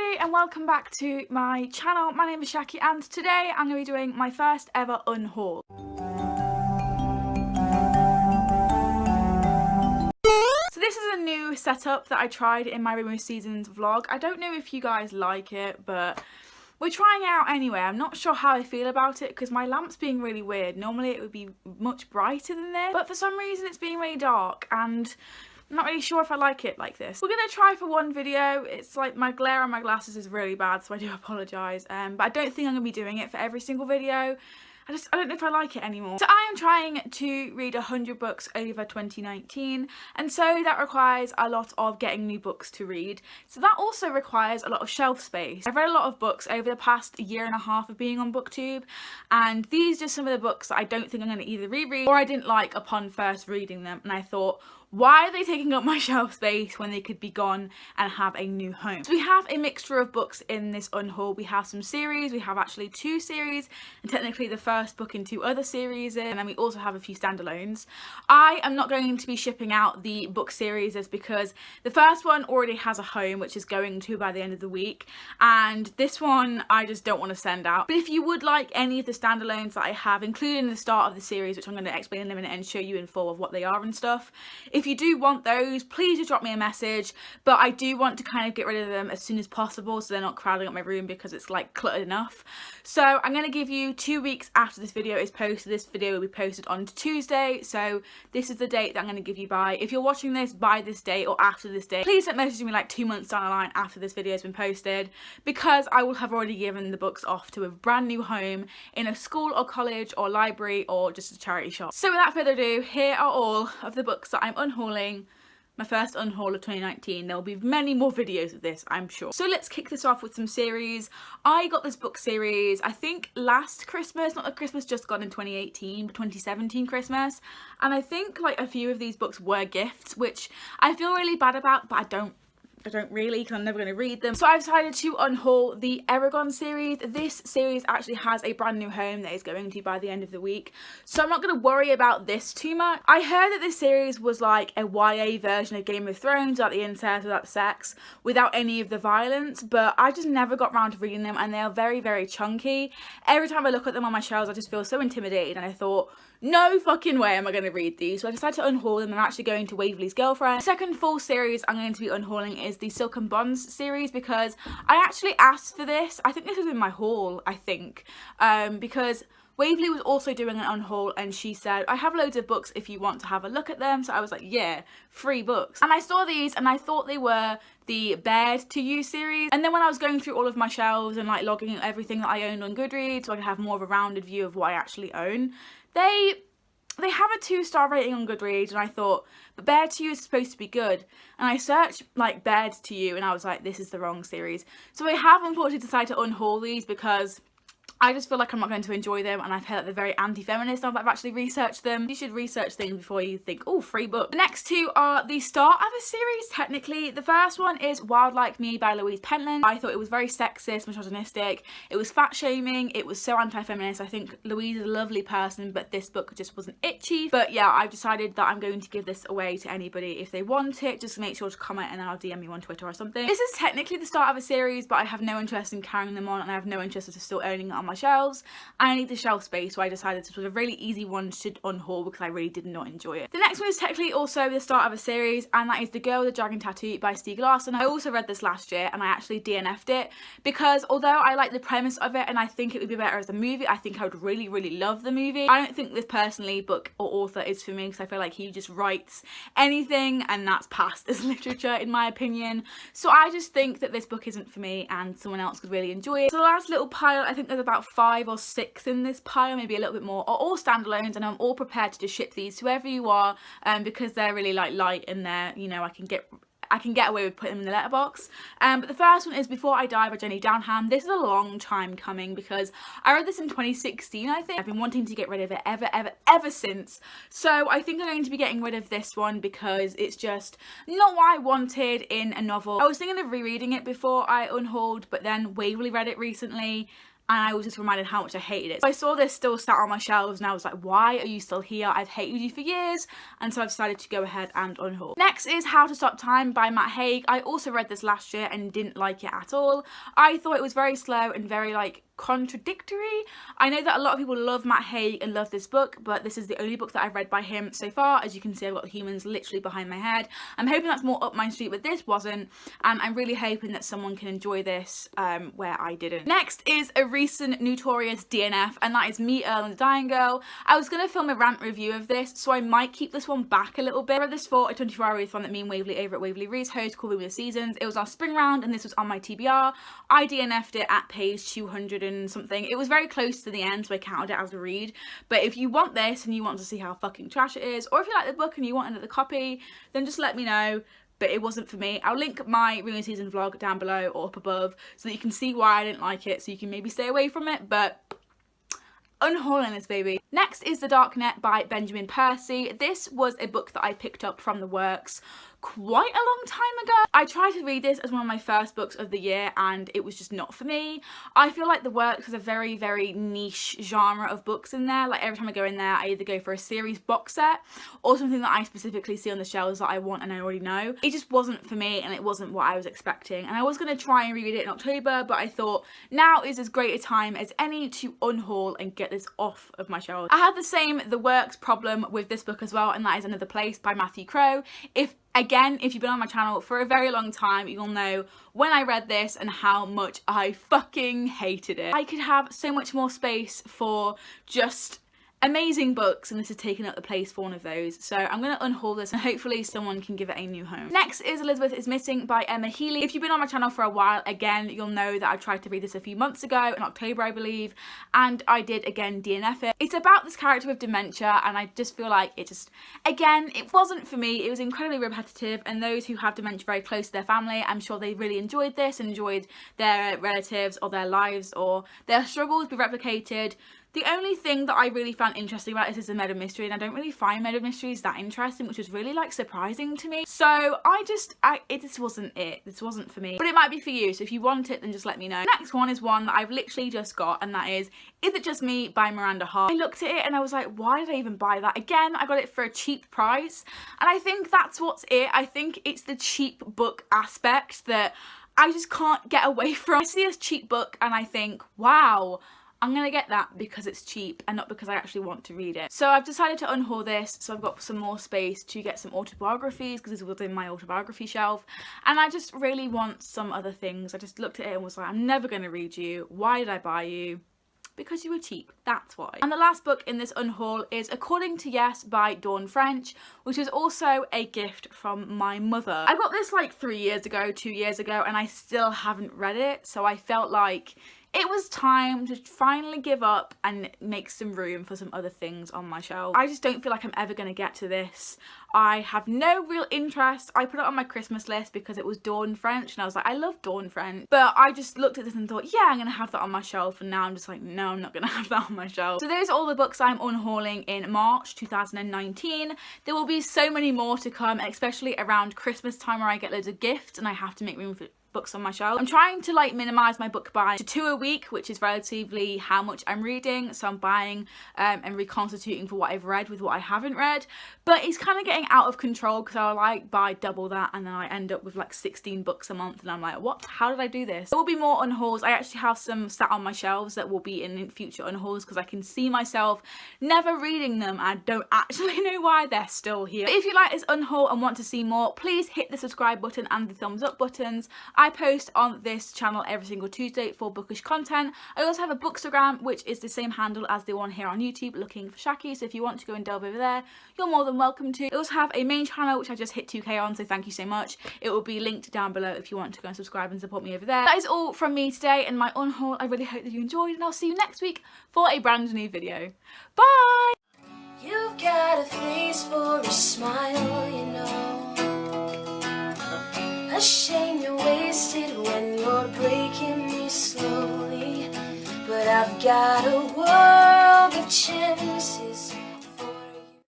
everybody and welcome back to my channel. My name is Shaki and today I'm going to be doing my first ever unhaul. So this is a new setup that I tried in my Rainbow Seasons vlog. I don't know if you guys like it, but we're trying it out anyway. I'm not sure how I feel about it because my lamp's being really weird. Normally it would be much brighter than this, but for some reason it's being really dark and I'm not really s上if I like it like this. We're gonna try for one video. It's like my glare on my glasses is really bad, so I do apologise. But I don't think I'm gonna be doing it for every single video. I don't know if I like it anymore. So I am trying to read 100 books over 2019, and so that requires a lot of getting new books to read. So that also requires a lot of shelf space. I've read a lot of books over the past year and a half of being on BookTube, and these are just some of the books that I don't think I'm going to either reread or I didn't like upon first reading them, and I thought, why are they taking up my shelf space when they could be gone and have a new home? So we have a mixture of books in this unhaul. We have some series, we have actually 2 series, and technically the first book in 2 other series, and then we also have a few standalones. I am not going to be shipping out the book series because the first one already has a home, which is going to by the end of the week, and this one I just don't want to send out. But if you would like any of the standalones that I have, including the start of the series, which I'm going to explain in a minute and show you in full of what they are and stuff, if you do want those, please just drop me a message. But I do want to kind of get rid of them as soon as possible so they're not crowding up my room because it's like cluttered enough. So I'm going to give you 2 weeks after this video is posted. This video will be posted on Tuesday, so this is the date that I'm going to give you by. If you're watching this by this date or after this date, please don't message me like 2 months down the line after this video has been posted, because I will have already given the books off to a brand new home in a school or college or library or just a charity shop. So without further ado, here are all of the books that I'm unhauling. My first unhaul of 2019. There will be many more videos of this, I'm sure. So let's kick this off with some series. I got this book series, I think last Christmas, not the Christmas just gone in 2018, but 2017 Christmas. And I think like a few of these books were gifts, which I feel really bad about, but I don't really, because I'm never going to read them. So I've decided to unhaul the Eragon series. This series actually has a brand new home that is going to by the end of the week, so I'm not going to worry about this too much. I heard that this series was like a YA version of Game of Thrones, without the incest, without the sex, without any of the violence, but I just never got around to reading them, and they are very, very chunky. Every time I look at them on my shelves, I just feel so intimidated, and I thought, no fucking way am I going to read these. So I decided to unhaul them. I'm actually going to Waverley's Girlfriend. The second full series I'm going to be unhauling is the Silken Bonds series, because I actually asked for this. I think this was in my haul, I think, because Waverley was also doing an unhaul and she said, I have loads of books if you want to have a look at them. So I was like, yeah, free books. And I saw these and I thought they were the Bared to You series. And then when I was going through all of my shelves and like logging everything that I owned on Goodreads so I could have more of a rounded view of what I actually own, they have a 2-star rating on Goodreads, and I thought, but Bared to You is supposed to be good. And I searched like Bared to You and I was like, this is the wrong series. So I have unfortunately decided to unhaul these because I just feel like I'm not going to enjoy them, and I've heard that they're very anti-feminist now that I've actually researched them. You should research things before you think, oh, free book. The next 2 are the start of a series, technically. The first one is Wild Like Me by Louise Pentland. I thought it was very sexist, misogynistic. It was fat-shaming. It was so anti-feminist. I think Louise is a lovely person, but this book just wasn't itchy. But yeah, I've decided that I'm going to give this away to anybody if they want it. Just make sure to comment and then I'll DM you on Twitter or something. This is technically the start of a series, but I have no interest in carrying them on, and I have no interest in still owning it on my shelves. I need the shelf space, so I decided this was a really easy one to unhaul because I really did not enjoy it. The next one is technically also the start of a series, and that is The Girl with the Dragon Tattoo by Stieg Larsson. I also read this last year and I actually DNF'd it because although I like the premise of it and I think it would be better as a movie, I think I would really, really love the movie. I don't think this personally book or author is for me because I feel like he just writes anything and that's passed as literature in my opinion. So I just think that this book isn't for me and someone else could really enjoy it. So the last little pile, I think there's about 5 or 6 in this pile, maybe a little bit more, are all standalones, and I'm all prepared to just ship these to wherever you are, because they're really like light in there, you know, I can get away with putting them in the letterbox. But the first one is Before I Die by Jenny Downham. This is a long time coming because I read this in 2016, I think. I've been wanting to get rid of it ever since. So I think I'm going to be getting rid of this one because it's just not what I wanted in a novel. I was thinking of rereading it before I unhauled, but then Waverley read it recently and I was just reminded how much I hated it. So I saw this still sat on my shelves and I was like, why are you still here? I've hated you for years. And so I decided to go ahead and unhaul. Next is How to Stop Time by Matt Haig. I also read this last year and didn't like it at all. I thought it was very slow and very like contradictory. I know that a lot of people love Matt Haig and love this book, but this is the only book that I've read by him so far. As you can see, I've got the humans literally behind my head. I'm hoping that's more up my street, but this wasn't, and I'm really hoping that someone can enjoy this where I didn't. Next is a recent notorious DNF, and that is Me, Earl and the Dying Girl. I was going to film a rant review of this, so I might keep this one back a little bit. I read this for a 24-hour readathon that me and Waverley over at Waverley Reads host called Women of Seasons. It was our spring round and this was on my TBR. I DNF'd it at page 200 and something. It was very close to the end, so I counted it as a read. But if you want this and you want to see how fucking trash it is, or if you like the book and you want another copy, then just let me know. But it wasn't for me. I'll link my Women of Seasons vlog down below or up above so that you can see why I didn't like it, so you can maybe stay away from it. But unhauling this baby. Next is The Dark Net by Benjamin Percy. This was a book that I picked up from the works quite a long time ago. I tried to read this as one of my first books of the year and it was just not for me. I feel like the works has a very, very niche genre of books in there. Like every time I go in there, I either go for a series box set or something that I specifically see on the shelves that I want and I already know. It just wasn't for me and it wasn't what I was expecting. And I was going to try and read it in October, but I thought now is as great a time as any to unhaul and get this off of my shelves. I had the same The Works problem with this book as well, and that is Another Place by Matthew Crowe. Again, if you've been on my channel for a very long time, you'll know when I read this and how much I fucking hated it. I could have so much more space for just amazing books, and this has taken up the place for one of those. So I'm going to unhaul this and hopefully someone can give it a new home. Next is Elizabeth is Missing by Emma Healy. If you've been on my channel for a while, again, you'll know that I tried to read this a few months ago, in October I believe, and I did again DNF it. It's about this character with dementia, and I just feel like it just, again, it wasn't for me. It was incredibly repetitive, and those who have dementia very close to their family, I'm sure they really enjoyed this and enjoyed their relatives or their lives or their struggles be replicated. The only thing that I really found interesting about this is a murder mystery, and I don't really find murder mysteries that interesting, which was really like surprising to me. So this wasn't it. This wasn't for me, but it might be for you. So if you want it, then just let me know. Next one is one that I've literally just got, and that is It Just Me by Miranda Hart. I looked at it and I was like, why did I even buy that? Again, I got it for a cheap price, and I think that's what's it. I think it's the cheap book aspect that I just can't get away from. I see this cheap book and I think, wow, I'm gonna get that because it's cheap and not because I actually want to read it. So I've decided to unhaul this, so I've got some more space to get some autobiographies because this was in my autobiography shelf, and I just really want some other things. I just looked at it and was like, I'm never gonna read you. Why did I buy you? Because you were cheap, that's why. And the last book in this unhaul is According to Yes by Dawn French, which was also a gift from my mother. I got this like 2 years ago, and I still haven't read it, so I felt like it was time to finally give up and make some room for some other things on my shelf. I just don't feel like I'm ever going to get to this. I have no real interest. I put it on my Christmas list because it was Dawn French and I was like, I love Dawn French. But I just looked at this and thought, yeah, I'm going to have that on my shelf, and now I'm just like, no, I'm not going to have that on my shelf. So those are all the books I'm unhauling in March 2019. There will be so many more to come, especially around Christmas time where I get loads of gifts and I have to make room for books on my shelf. I'm trying to like minimize my book buying to 2 a week, which is relatively how much I'm reading, so I'm buying and reconstituting for what I've read with what I haven't read, but it's kind of getting out of control because I'll like buy double that and then I end up with like 16 books a month and I'm like, what, how did I do this? There will be more unhauls. I actually have some sat on my shelves that will be in future unhauls because I can see myself never reading them and I don't actually know why they're still here. But if you like this unhaul and want to see more, please hit the subscribe button and the thumbs up buttons. I post on this channel every single Tuesday for bookish content. I also have a bookstagram, which is the same handle as the one here on YouTube, Looking for Shaki, so if you want to go and delve over there, you're more than welcome to. I also have a main channel, which I just hit 2k on, so thank you so much. It will be linked down below if you want to go and subscribe and support me over there. That is all from me today and my unhaul. I really hope that you enjoyed, and I'll see you next week for a brand new video. Bye! You've got a face for a smile, you know. A shame you're wasted when you're breaking me slowly. But I've got a world of chances.